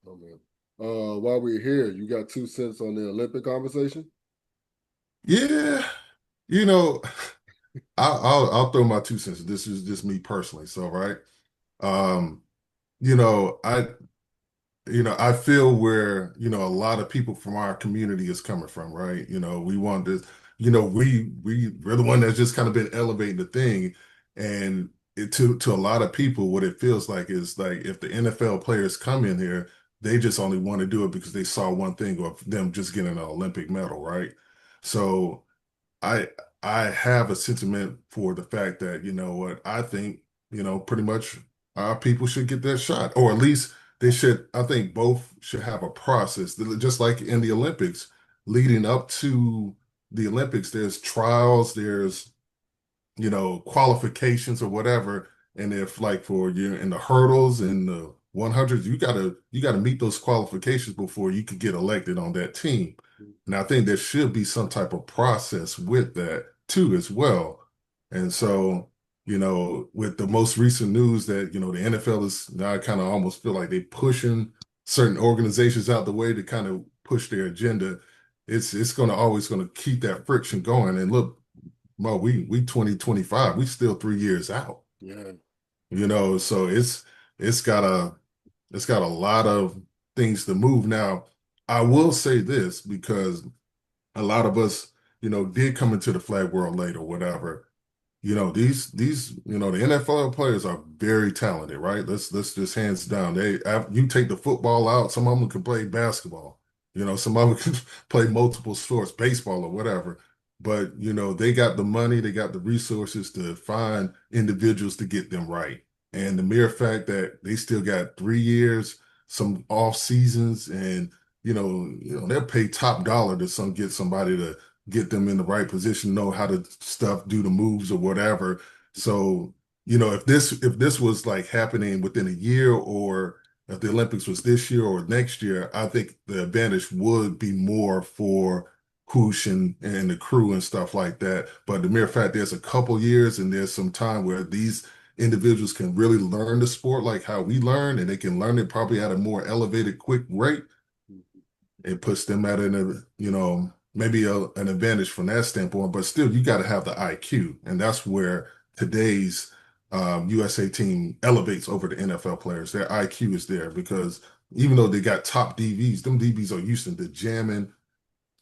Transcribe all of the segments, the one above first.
Oh man. While we're here, you got 2 cents on the Olympic conversation? Yeah, you know, I'll throw my 2 cents. This is just me personally. So, right. Um, you know, I I feel where, a lot of people from our community is coming from, right? We want this, we're the one that's just kind of been elevating the thing. And to a lot of people, what it feels like is like if the NFL players come in here, they just only want to do it because they saw one thing of them just getting an Olympic medal, right? So I I have a sentiment for the fact that, you know what, I think, pretty much our people should get that shot, or at least they should. I think both should have a process, just like in the Olympics, leading up to the Olympics, there's trials, there's qualifications or whatever. And if like for you in the hurdles and the 100s, you gotta meet those qualifications before you could get elected on that team. And I think there should be some type of process with that too as well. And so, with the most recent news that, the NFL is now, I kind of almost feel like they pushing certain organizations out the way to kind of push their agenda. It's gonna always gonna keep that friction going. And look, Mo, we 2025, we still 3 years out. Yeah. So it's got a it's got a lot of things to move. Now, I will say this because a lot of us, did come into the flag world late or whatever. The NFL players are very talented, right? Let's just hands down. You take the football out, some of them can play basketball. Some of them can play multiple sports, baseball or whatever. But they got the money, they got the resources to find individuals to get them right. And the mere fact that they still got 3 years, some off seasons, and they'll pay top dollar to get somebody to get them in the right position, know how to stuff, do the moves or whatever. So, if this was like happening within a year, or if the Olympics was this year or next year, I think the advantage would be more for Hoosh and the crew and stuff like that. But the mere fact there's a couple years and there's some time where these individuals can really learn the sport like how we learn, and they can learn it probably at a more elevated, quick rate. It puts them at maybe an advantage from that standpoint, but still you got to have the IQ. And that's where today's USA team elevates over the NFL players. Their IQ is there because even though they got top DBs, them DBs are used to the jamming,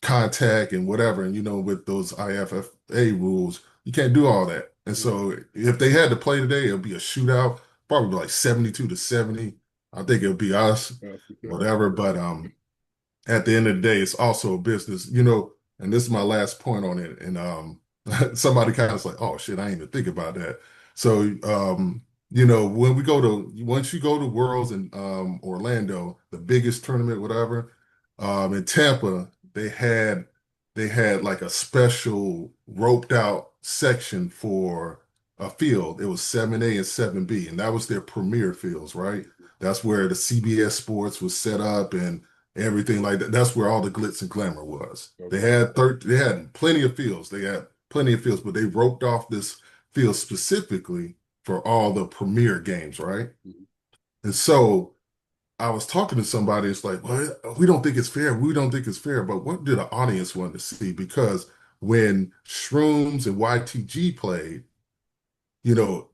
contact, and whatever. And with those IFFA rules, you can't do all that. And so if they had to play today, it'll be a shootout, probably like 72-70. I think it'll be us, Yeah, for sure. whatever. But at the end of the day, it's also a business, and this is my last point on it. And somebody kind of was like, oh shit, I ain't even think about that. So when we go to once you go to Worlds in Orlando, the biggest tournament, whatever, in Tampa, they had like a special roped out section for a field. It was 7A and 7B, and that was their premier fields, right? That's where the CBS Sports was set up and everything like that. That's where all the glitz and glamour was. They Okay. had they had plenty of fields. They had plenty of fields, but they roped off this field specifically for all the premier games, right? Mhm. And so I was talking to somebody. It's like, well, we don't think it's fair. We don't think it's fair. But what did the audience want to see? Because when Shrooms and YTG played,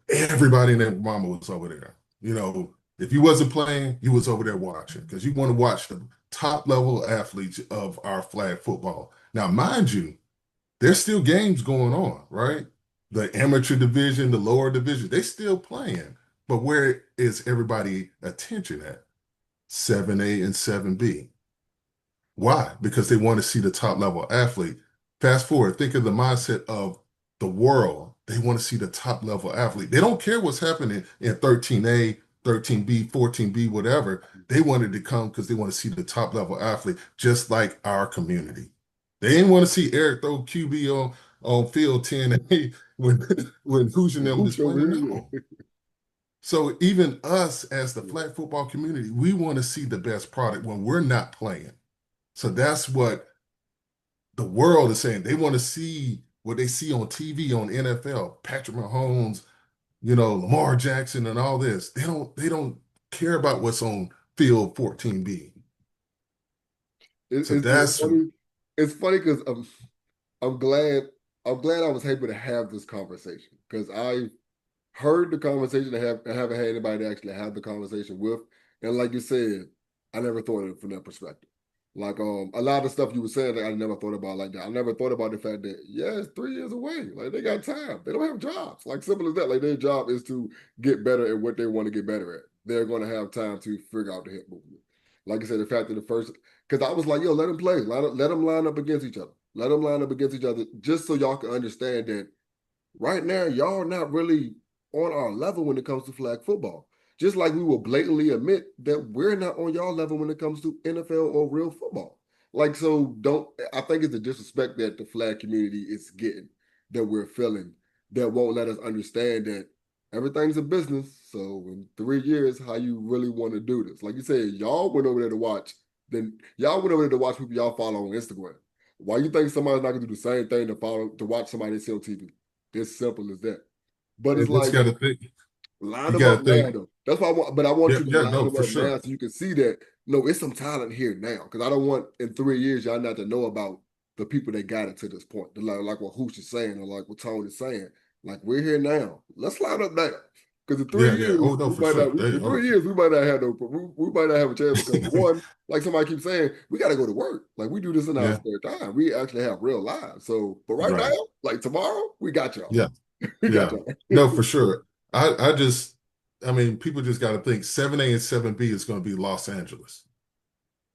everybody and their mama was over there. If you wasn't playing, you was over there watching because you want to watch the top level athletes of our flag football. Now, mind you, there's still games going on, right? The amateur division, the lower division, they still playing. But where is everybody attention at? 7A and 7B. Why? Because they want to see the top level athlete. Fast forward, think of the mindset of the world. They want to see the top level athlete. They don't care what's happening in 13A, 13B, 14B, whatever. They wanted to come because they want to see the top level athlete, just like our community. They didn't want to see Eric throw QB on field 10A when when Hoosier and them is Who's over playing. here? No. So even us as the flag football community, we want to see the best product when we're not playing. So that's what the world is saying. They want to see what they see on TV on NFL, Patrick Mahomes, Lamar Jackson and all this. They don't care about what's on field 14B. It, So it's that's funny. It's funny because I'm glad I was able to have this conversation because I heard the conversation. I haven't had anybody to actually have the conversation with. And like you said, I never thought of it from that perspective. Like a lot of stuff you were saying, like, I never thought about like that. I never thought about the fact that yeah, it's 3 years away. Like they got time. They don't have jobs. Like simple as that. Like their job is to get better at what they want to get better at. They're going to have time to figure out the hip movement. Like I said, the fact that the first, because I was like, yo, let them play. Let them line up against each other. Let them line up against each other, just so y'all can understand that right now, y'all not really on our level when it comes to flag football. Just like we will blatantly admit that we're not on y'all level when it comes to NFL or real football. Like, so don't, I think it's the disrespect that the flag community is getting, that we're feeling, that won't let us understand that everything's a business. So in 3 years, how you really want to do this? Like you said, y'all went over there to watch, then y'all went over there to watch people y'all follow on Instagram. Why you think somebody's not gonna do the same thing to watch somebody they see on TV? It's simple as that. But it's you just like got to think. line You them got up to now, think. though. That's why I want. But I want Yeah, you to yeah, line no, them for up now sure. so you can see that no, it's some talent here now. Because I don't want in 3 years y'all not to know about the people that got it to this point. Like what Hoosh is saying, or like what Tone is saying. Like we're here now. Let's line up now. Because in three Yeah, yeah. years Oh no, we for might sure. not. They, In oh, 3 years we might not have no. We might not have a chance because one, like somebody keeps saying, we got to go to work. Like we do this in our yeah, spare time. We actually have real lives. So, but right now, right. like tomorrow, we got y'all. Yeah, We got yeah. y'all. No, for sure. I just, I mean, people just got to think 7A and 7B is going to be Los Angeles.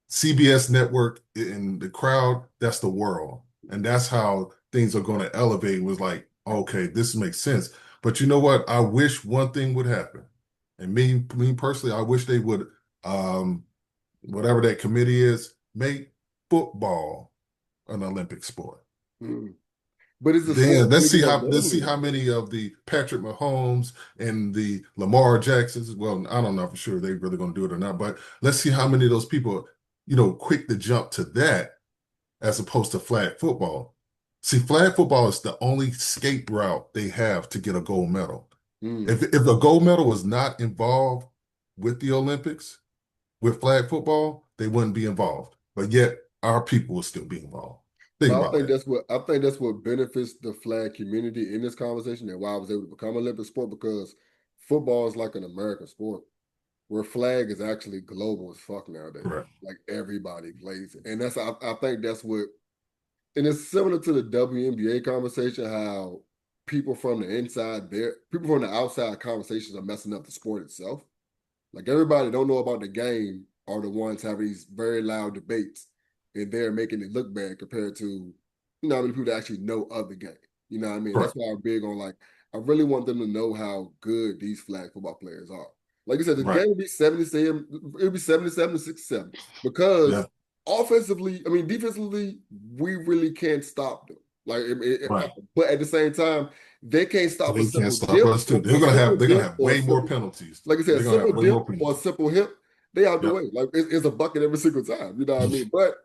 CBS network in the crowd, that's the world. And that's how things are going to elevate was like, okay, this makes sense. But you know what? I wish one thing would happen. And me personally, I wish they would, um, whatever that committee is, make football an Olympic sport. Mm. But is the Then sport big enough let's see globally how though? many of the Patrick Mahomes and the Lamar Jacksons. Well, I don't know for sure they're really going to do it or not, but let's see how many of those people, quick to jump to that as opposed to flag football. See, flag football is the only escape route they have to get a gold medal. Mm. If a gold medal was not involved with the Olympics, with flag football, they wouldn't be involved. But yet our people will still be involved. Think But about that. I think that's what benefits the flag community in this conversation and why I was able to become an Olympic sport because football is like an American sport where flag is actually global as fuck nowadays. Correct. Like everybody plays it. And I think that's what and it's similar to the WNBA conversation, how people from the outside conversations are messing up the sport itself. Like everybody don't know about the game are the ones having these very loud debates, and they're making it look bad compared to how many people that actually know of the game. You know what I mean? That's Correct. why I'm big on like I really want them to know how good these flag football players are. Like I said, the Right. game would be 77, it'd be 77 to 67 because Yeah. offensively, I mean defensively, we really can't stop them. Like, Right. but at the same time, they can't So stop they can't stop us too. They're gonna have or a way more simple penalties. like I said, a They're gonna have simple way dip more or a penalties. simple hip, they out the Yep. way. Like it's a bucket every single time. You know what I mean? But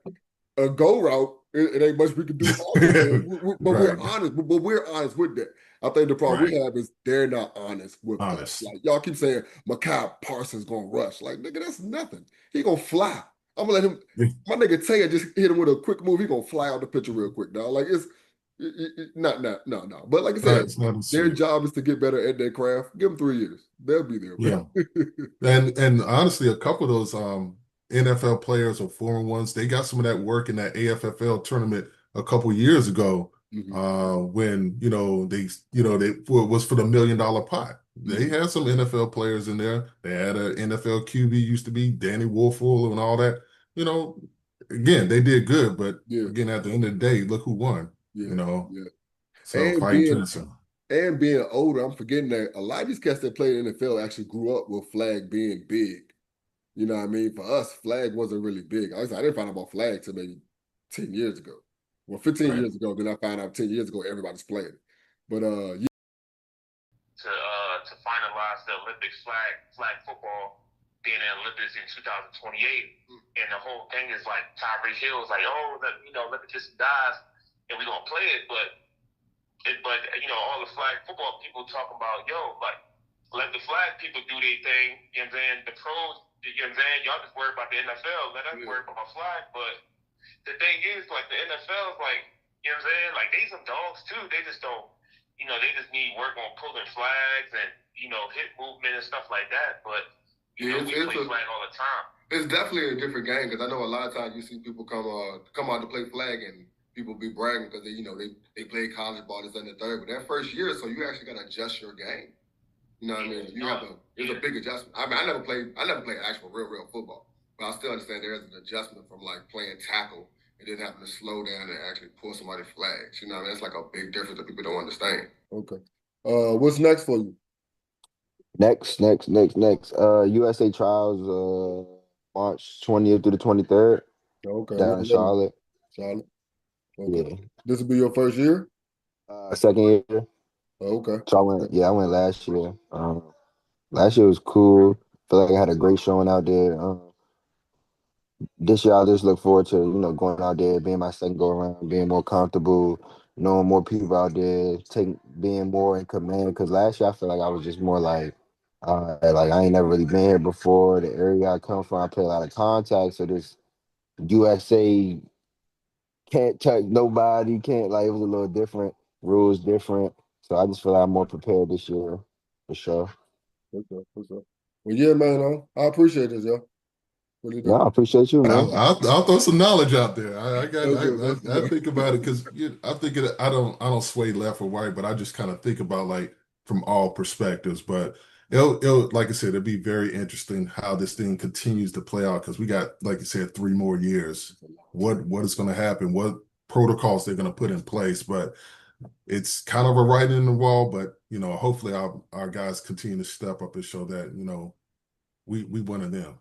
a go route, it ain't much we can do offensively. But we're Right. honest. But we're honest with that. I think the problem we Right. have is they're not honest with us. Honest. Like y'all keep saying Makai Parsons gonna rush. Like nigga, that's nothing. He gonna fly. I'm gonna let him. My nigga Taylor just hit him with a quick move. He gonna fly out the picture real quick, dog. Like not no. But like I said, It's not as their sweet. job is to get better at their craft. Give them 3 years. They'll be there, bro. Yeah. And honestly, a couple of those NFL players or foreign ones, they got some of that work in that AFFL tournament a couple years ago, hmm when they was for the $1 million pot. They hmm had some NFL players in there. They had an NFL QB used to be Danny Wolfel and all that. You know, again, they did good, but Yeah, again, at the end of the day, look who won. yeah, You know, yeah. so And fighting being cancer. and being older, I'm forgetting that a lot of these cats that played in the NFL actually grew up with flag being big. You know what I mean? For us, flag wasn't really big. I didn't find out about flag till maybe 10 years ago. Well, 15 Right. years ago, then I found out 10 years ago everybody's playing it. But yeah. To finalize the Olympics flag football being in Olympics in 2028, and the whole thing is like Tyreek Hill is like, oh, let me just dive and we're gonna play it, but all the flag football people talk about, yo, like let the flag people do their thing, and then the pros You know what I'm saying? Y'all just worry about the NFL. Let us worry about flag. But the thing is, like the NFL is like, you know what I'm saying? Like they some dogs too. They just don't, they just need work on pulling flags and hit movement and stuff like that. But Yeah, we play flag all the time. it's definitely a different game because I know a lot of times you see people come out to play flag and people be bragging because they play college ball this and the third. But that first year, so you actually got to adjust your game. You know what I mean? You have to. It's a big adjustment. I mean, I never played actual real football, but I still understand there is an adjustment from like playing tackle and then having to slow down and actually pull somebody's flags. You know what I mean? It's like a big difference that people don't understand. Okay. What's next for you? Next. USA trials, March 20th through the 23rd Okay, down where in you heading? Charlotte. Charlotte. Okay. Yeah. This will be your first year. Second year. Okay. So I went last year. Last year was cool. Feel like I had a great showing out there. This year I just look forward to, going out there, being my second go around, being more comfortable, knowing more people out there, being more in command. Because last year I feel like I was just more like I ain't never really been here before. The area I come from, I play a lot of contact, so this USA can't touch nobody, can't like it was a little different, rules different. So I just feel like I'm more prepared this year for sure. For sure. Well, yeah, man. I appreciate this, yo. Really No, do. I appreciate you, man. I'll throw some knowledge out there. That's I good. think about it because I think I don't sway left or right, but I just kind of think about like from all perspectives. But it'll like I said, it'll be very interesting how this thing continues to play out because we got, like you said, 3 more years. What is going to happen? What protocols they're going to put in place? But it's kind of a writing in the wall. But hopefully our guys continue to step up and show that we one of them.